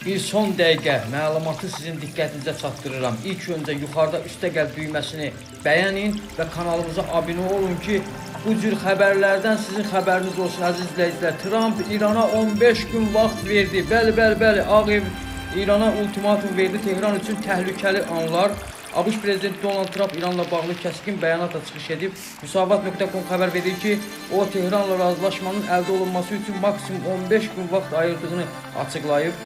Bir son dəqiqə məlumatı sizin diqqətinizə çatdırıram. İlk öncə yuxarıda üstə gəl düyməsini bəyənin və kanalımıza abunə olun ki, bu cür xəbərlərdən sizin xəbəriniz olsun əziz izləyicilər. Trump İrana 15 gün vaxt verdi. Bəli, Ağ Ev İrana ultimatum verdi. Tehran üçün təhlükəli anlar. ABŞ prezidenti Donald Trump İranla bağlı kəskin bəyanatla çıxış edib. Müsavat.com xəbər verir ki, o Tehranla razılaşmanın əldə olunması üçün maksimum 15 gün vaxt ayırdığını açıqlayıb.